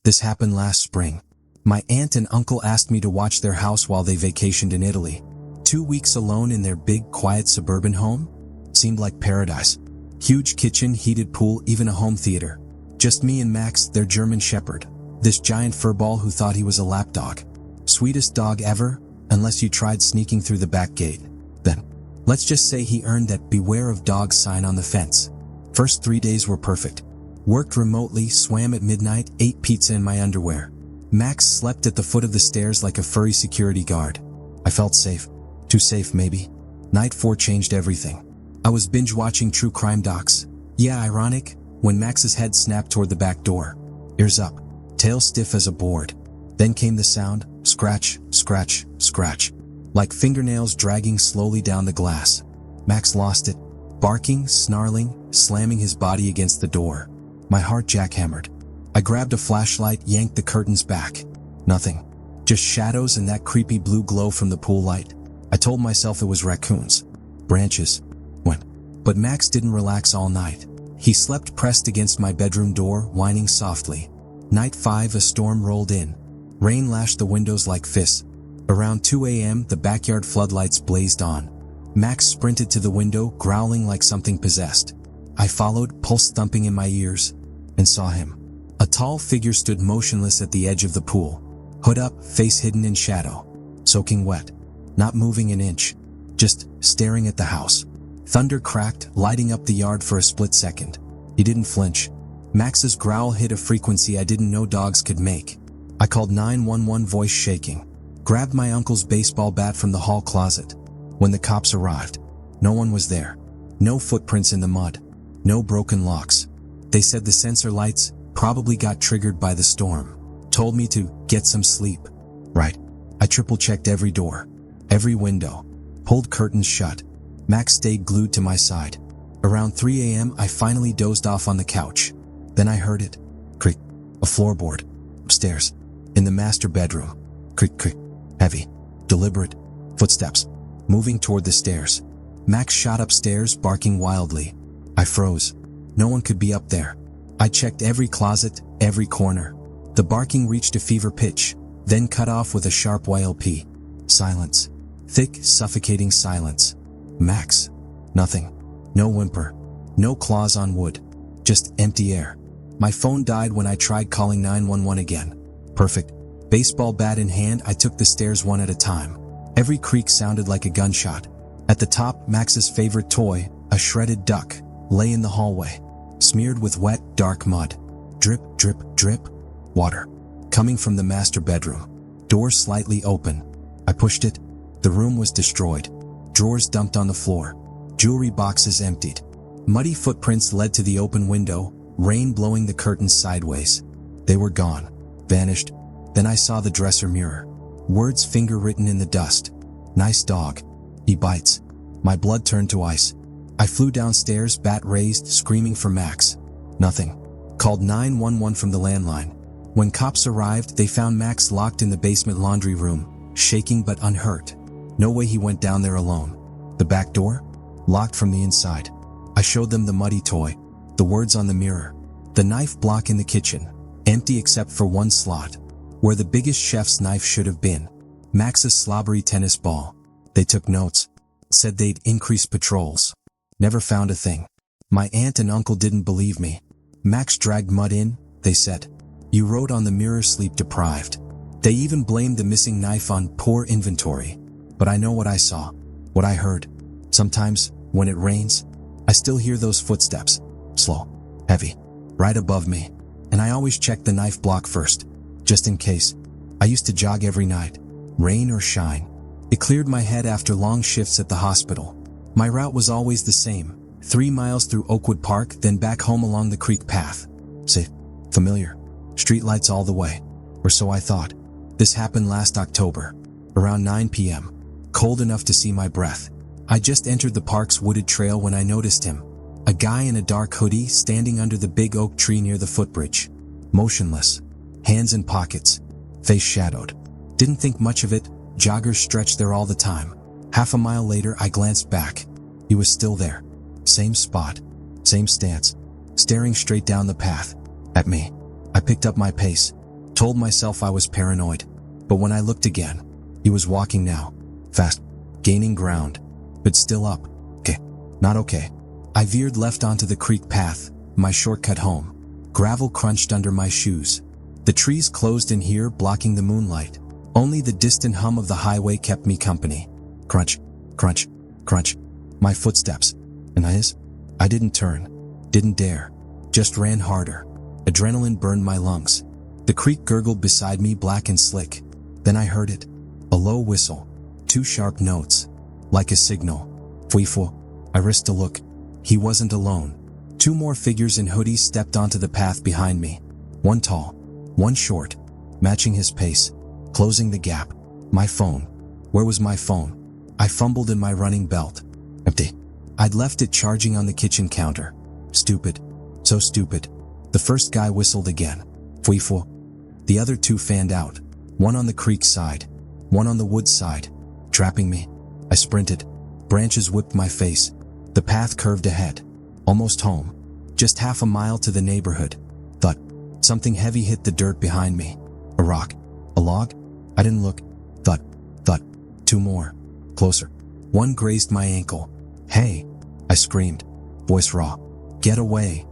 This happened last spring. My aunt and uncle asked me to watch their house while they vacationed in Italy. 2 weeks alone in their big, quiet suburban home? Seemed like paradise. Huge kitchen, heated pool, even a home theater. Just me and Max, their German shepherd. This giant furball who thought he was a lapdog. Sweetest dog ever, unless you tried sneaking through the back gate. Then, let's just say he earned that beware of dogs sign on the fence. First 3 days were perfect. Worked remotely, swam at midnight, ate pizza in my underwear. Max slept at the foot of the stairs like a furry security guard. I felt safe. Too safe, maybe. Night 4 changed everything. I was binge-watching true crime docs. Yeah, ironic, when Max's head snapped toward the back door. Ears up, tail stiff as a board. Then came the sound, scratch, scratch, scratch. Like fingernails dragging slowly down the glass. Max lost it. Barking, snarling, slamming his body against the door. My heart jackhammered. I grabbed a flashlight, yanked the curtains back. Nothing. Just shadows and that creepy blue glow from the pool light. I told myself it was raccoons. Branches. But Max didn't relax all night. He slept pressed against my bedroom door, whining softly. Night 5, a storm rolled in. Rain lashed the windows like fists. Around 2 a.m., the backyard floodlights blazed on. Max sprinted to the window, growling like something possessed. I followed, pulse thumping in my ears, and saw him. A tall figure stood motionless at the edge of the pool. Hood up, face hidden in shadow. Soaking wet. Not moving an inch. Just staring at the house. Thunder cracked, lighting up the yard for a split second. He didn't flinch. Max's growl hit a frequency I didn't know dogs could make. I called 911, voice shaking. Grabbed my uncle's baseball bat from the hall closet. When the cops arrived, no one was there. No footprints in the mud. No broken locks. They said the sensor lights probably got triggered by the storm. Told me to get some sleep. Right. I triple-checked every door. Every window. Pulled curtains shut. Max stayed glued to my side. Around 3 a.m., I finally dozed off on the couch. Then I heard it. Creak. A floorboard. Upstairs. In the master bedroom. Creak, creak. Heavy. Deliberate. Footsteps. Moving toward the stairs. Max shot upstairs, barking wildly. I froze. No one could be up there. I checked every closet, every corner. The barking reached a fever pitch, then cut off with a sharp YLP. Silence. Thick, suffocating silence. Max. Nothing. No whimper. No claws on wood. Just empty air. My phone died when I tried calling 911 again. Perfect. Baseball bat in hand, I took the stairs one at a time. Every creak sounded like a gunshot. At the top, Max's favorite toy, a shredded duck, lay in the hallway. Smeared with wet, dark mud. Drip, drip, drip. Water. Coming from the master bedroom. Door slightly open. I pushed it. The room was destroyed. Drawers dumped on the floor. Jewelry boxes emptied. Muddy footprints led to the open window, rain blowing the curtains sideways. They were gone. Vanished. Then I saw the dresser mirror. Words finger-written in the dust. Nice dog. He bites. My blood turned to ice. I flew downstairs, bat raised, screaming for Max. Nothing. Called 911 from the landline. When cops arrived, they found Max locked in the basement laundry room, shaking but unhurt. No way he went down there alone. The back door? Locked from the inside. I showed them the muddy toy. The words on the mirror. The knife block in the kitchen. Empty except for one slot. Where the biggest chef's knife should have been. Max's slobbery tennis ball. They took notes. Said they'd increase patrols. Never found a thing. My aunt and uncle didn't believe me. Max dragged mud in, they said. You wrote on the mirror sleep deprived. They even blamed the missing knife on poor inventory. But I know what I saw. What I heard. Sometimes, when it rains, I still hear those footsteps. Slow. Heavy. Right above me. And I always check the knife block first. Just in case. I used to jog every night. Rain or shine. It cleared my head after long shifts at the hospital. My route was always the same. 3 miles through Oakwood Park, then back home along the creek path. Safe. Familiar. Streetlights all the way. Or so I thought. This happened last October. Around 9 p.m. Cold enough to see my breath. I just entered the park's wooded trail when I noticed him. A guy in a dark hoodie standing under the big oak tree near the footbridge. Motionless. Hands in pockets. Face shadowed. Didn't think much of it. Joggers stretch there all the time. Half a mile later, I glanced back. He was still there. Same spot. Same stance. Staring straight down the path. At me. I picked up my pace. Told myself I was paranoid. But when I looked again, he was walking now. Fast. Gaining ground. But still up. Okay. Not okay. I veered left onto the creek path, my shortcut home. Gravel crunched under my shoes. The trees closed in here, blocking the moonlight. Only the distant hum of the highway kept me company. Crunch. Crunch. Crunch. My footsteps. And I didn't turn. Didn't dare. Just ran harder. Adrenaline burned my lungs. The creek gurgled beside me, black and slick. Then I heard it. A low whistle. 2 sharp notes. Like a signal. Fuifo. I risked a look. He wasn't alone. 2 more figures in hoodies stepped onto the path behind me. One tall. One short. Matching his pace. Closing the gap. My phone. Where was my phone? I fumbled in my running belt. Empty. I'd left it charging on the kitchen counter. Stupid. So stupid. The first guy whistled again. Fuifo. The other 2 fanned out. One on the creek side. One on the wood side. Trapping me. I sprinted. Branches whipped my face. The path curved ahead. Almost home. Just half a mile to the neighborhood. Thud. Something heavy hit the dirt behind me. A rock. A log? I didn't look. Thud. Thud. 2 more. Closer. One grazed my ankle. Hey! I screamed. Voice raw. Get away.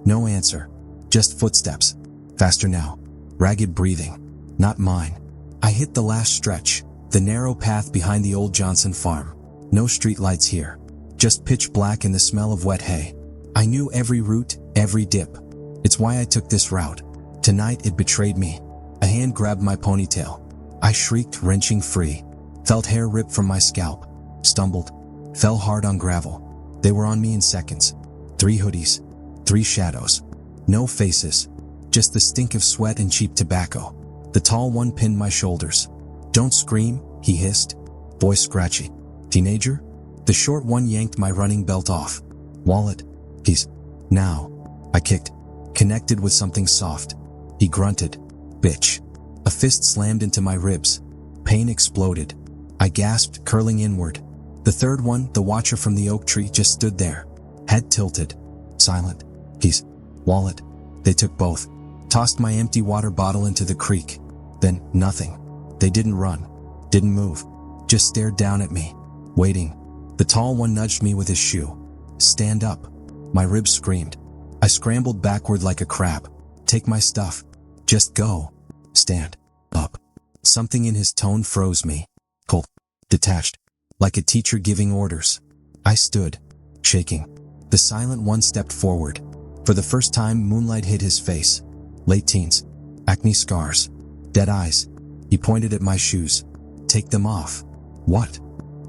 No answer. Just footsteps. Faster now. Ragged breathing. Not mine. I hit the last stretch. The narrow path behind the old Johnson farm. No streetlights here. Just pitch black and the smell of wet hay. I knew every route, every dip. It's why I took this route. Tonight it betrayed me. A hand grabbed my ponytail. I shrieked, wrenching free. Felt hair rip from my scalp. Stumbled. Fell hard on gravel. They were on me in seconds. 3 hoodies. 3 shadows. No faces. Just the stink of sweat and cheap tobacco. The tall one pinned my shoulders. Don't scream, he hissed. Voice scratchy. Teenager? The short one yanked my running belt off. Wallet. Keys. Now. I kicked. Connected with something soft. He grunted. Bitch. A fist slammed into my ribs. Pain exploded. I gasped, curling inward. The third one, the watcher from the oak tree, just stood there. Head tilted. Silent. Keys. Wallet. They took both. Tossed my empty water bottle into the creek. Then, nothing. They didn't run. Didn't move. Just stared down at me. Waiting. The tall one nudged me with his shoe. Stand up. My ribs screamed. I scrambled backward like a crab. Take my stuff. Just go. Stand up. Something in his tone froze me. Cold. Detached. Like a teacher giving orders. I stood. Shaking. The silent one stepped forward. For the first time, moonlight hit his face. Late teens. Acne scars. Dead eyes. He pointed at my shoes. Take them off. What?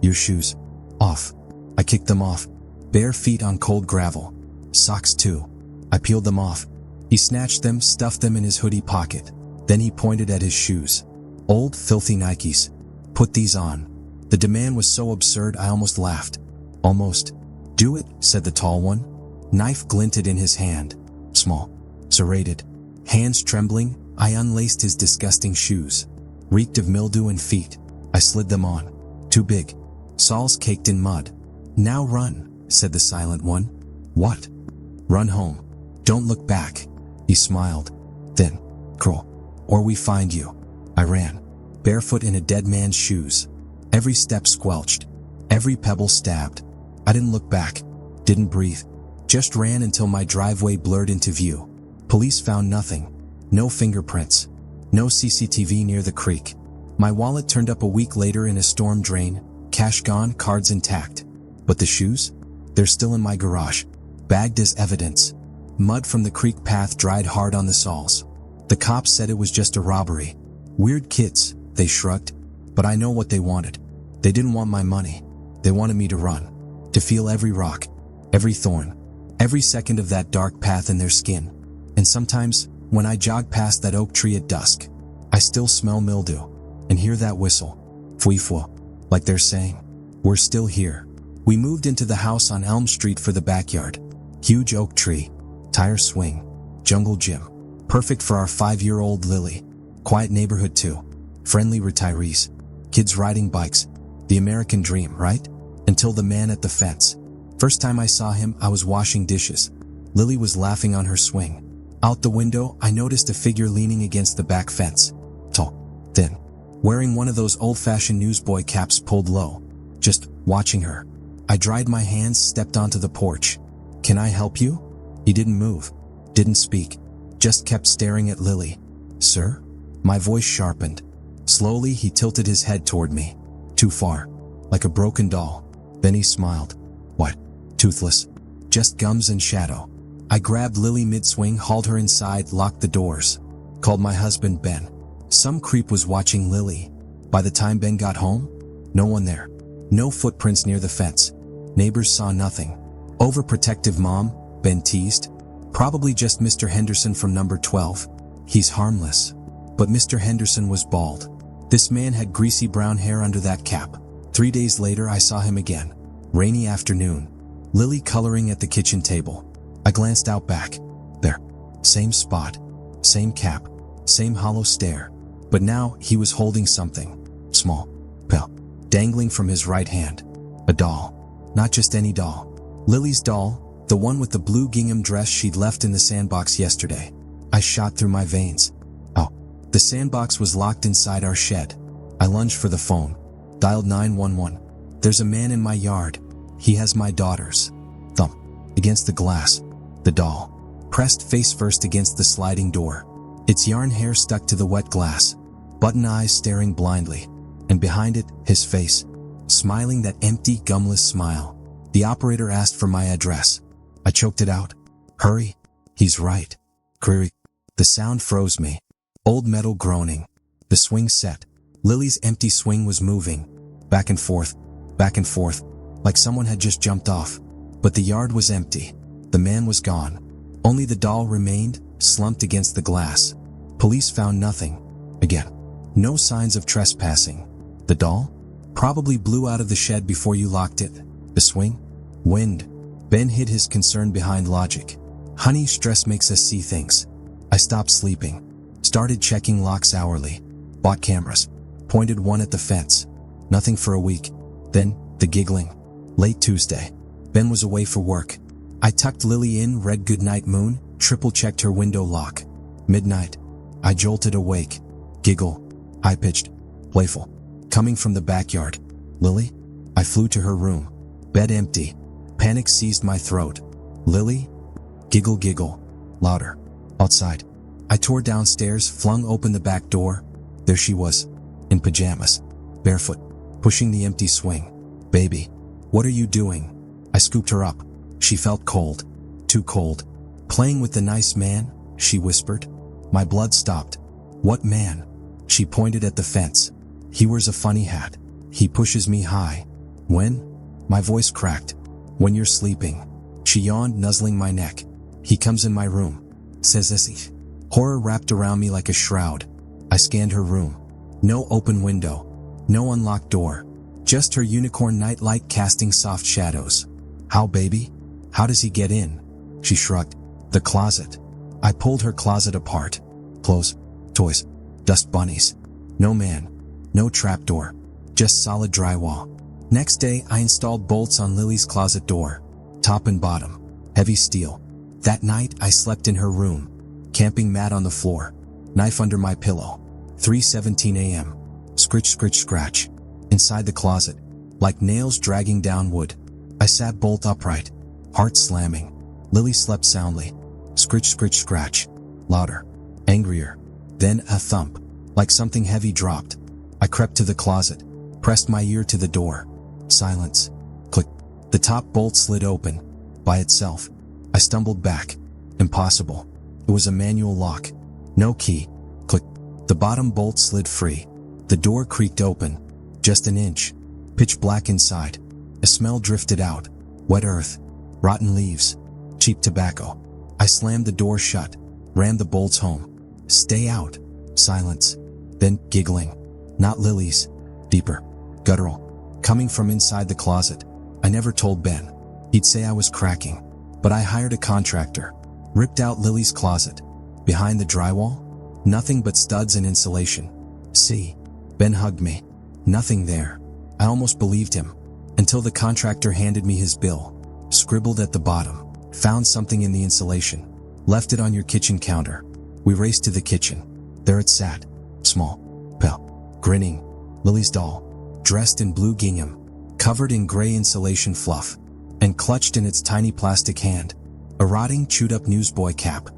Your shoes. Off. I kicked them off. Bare feet on cold gravel. Socks too. I peeled them off. He snatched them, stuffed them in his hoodie pocket. Then he pointed at his shoes. Old, filthy Nikes. Put these on. The demand was so absurd I almost laughed. Almost. Do it, said the tall one. Knife glinted in his hand. Small. Serrated. Hands trembling, I unlaced his disgusting shoes. Reeked of mildew and feet. I slid them on. Too big. Soles caked in mud. Now run, said the silent one. What? Run home. Don't look back. He smiled. Then, crawl. Or we find you. I ran. Barefoot in a dead man's shoes. Every step squelched. Every pebble stabbed. I didn't look back. Didn't breathe. Just ran until my driveway blurred into view. Police found nothing. No fingerprints. No CCTV near the creek. My wallet turned up a week later in a storm drain. Cash gone, cards intact. But the shoes? They're still in my garage. Bagged as evidence. Mud from the creek path dried hard on the soles. The cops said it was just a robbery. Weird kids, they shrugged. But I know what they wanted. They didn't want my money. They wanted me to run. To feel every rock. Every thorn. Every second of that dark path in their skin. And sometimes, when I jog past that oak tree at dusk, I still smell mildew. And hear that whistle. Fuifo. Like they're saying, we're still here. We moved into the house on Elm Street for the backyard. Huge oak tree. Tire swing. Jungle gym. Perfect for our 5-year-old Lily. Quiet neighborhood too. Friendly retirees. Kids riding bikes. The American dream, right? Until the man at the fence. First time I saw him, I was washing dishes. Lily was laughing on her swing. Out the window, I noticed a figure leaning against the back fence. Tall, thin, wearing one of those old-fashioned newsboy caps pulled low. Just watching her. I dried my hands, stepped onto the porch. "Can I help you?" He didn't move, didn't speak, just kept staring at Lily. "Sir?" My voice sharpened. Slowly, he tilted his head toward me. Too far, like a broken doll. Then he smiled. "What?" "Toothless. Just gums and shadow." I grabbed Lily mid-swing, hauled her inside, locked the doors. Called my husband, Ben. Some creep was watching Lily. By the time Ben got home, no one there. No footprints near the fence. Neighbors saw nothing. "Overprotective mom," Ben teased. "Probably just Mr. Henderson from number 12. He's harmless." But Mr. Henderson was bald. This man had greasy brown hair under that cap. 3 days later, I saw him again. Rainy afternoon. Lily coloring at the kitchen table. I glanced out back. There. Same spot. Same cap. Same hollow stare. But now, he was holding something. Small. Pale. Dangling from his right hand. A doll. Not just any doll. Lily's doll, the one with the blue gingham dress she'd left in the sandbox yesterday. I shot through my veins. Oh. The sandbox was locked inside our shed. I lunged for the phone. Dialed 911. "There's a man in my yard. He has my daughters." Thump. Against the glass. The doll. Pressed face first against the sliding door. Its yarn hair stuck to the wet glass. Button eyes staring blindly. And behind it, his face. Smiling that empty, gumless smile. The operator asked for my address. I choked it out. "Hurry. He's right." Query. The sound froze me. Old metal groaning. The swing set. Lily's empty swing was moving. Back and forth. Back and forth. Like someone had just jumped off. But the yard was empty. The man was gone. Only the doll remained, slumped against the glass. Police found nothing. Again. No signs of trespassing. The doll? Probably blew out of the shed before you locked it. The swing? Wind. Ben hid his concern behind logic. "Honey, stress makes us see things." I stopped sleeping. Started checking locks hourly. Bought cameras. Pointed one at the fence. Nothing for a week. Then, the giggling. Late Tuesday. Ben was away for work. I tucked Lily in, read Goodnight Moon, triple-checked her window lock. Midnight. I jolted awake. Giggle. High-pitched. Playful. Coming from the backyard. "Lily?" I flew to her room. Bed empty. Panic seized my throat. "Lily?" Giggle, giggle. Louder. Outside. I tore downstairs, flung open the back door. There she was. In pajamas. Barefoot. Pushing the empty swing. "Baby. What are you doing?" I scooped her up. She felt cold. Too cold. "Playing with the nice man?" she whispered. My blood stopped. "What man?" She pointed at the fence. "He wears a funny hat. He pushes me high." "When?" My voice cracked. "When you're sleeping." She yawned, nuzzling my neck. "He comes in my room." Says this. Horror wrapped around me like a shroud. I scanned her room. No open window. No unlocked door. Just her unicorn nightlight casting soft shadows. "How, baby? How does he get in?" She shrugged. "The closet." I pulled her closet apart. Clothes, toys, dust bunnies. No man. No trapdoor. Just solid drywall. Next day, I installed bolts on Lily's closet door. Top and bottom. Heavy steel. That night, I slept in her room. Camping mat on the floor. Knife under my pillow. 3:17 a.m. Scritch, scritch, scratch. Inside the closet. Like nails dragging down wood. I sat bolt upright. Heart slamming. Lily slept soundly. Scritch, scritch, scratch. Louder. Angrier. Then a thump. Like something heavy dropped. I crept to the closet. Pressed my ear to the door. Silence. Click. The top bolt slid open. By itself. I stumbled back. Impossible. It was a manual lock. No key. Click. The bottom bolt slid free. The door creaked open. Just an inch. Pitch black inside. A smell drifted out. Wet earth. Rotten leaves. Cheap tobacco. I slammed the door shut. Rammed the bolts home. "Stay out." Silence. Then giggling. Not Lily's. Deeper. Guttural. Coming from inside the closet. I never told Ben. He'd say I was cracking. But I hired a contractor. Ripped out Lily's closet. Behind the drywall? Nothing but studs and insulation. See? Ben hugged me. Nothing there. I almost believed him. Until the contractor handed me his bill. Scribbled at the bottom. Found something in the insulation. Left it on your kitchen counter. We raced to the kitchen. There it sat, small, pale, grinning, Lily's doll, dressed in blue gingham, covered in gray insulation fluff, and clutched in its tiny plastic hand a rotting, chewed-up newsboy cap.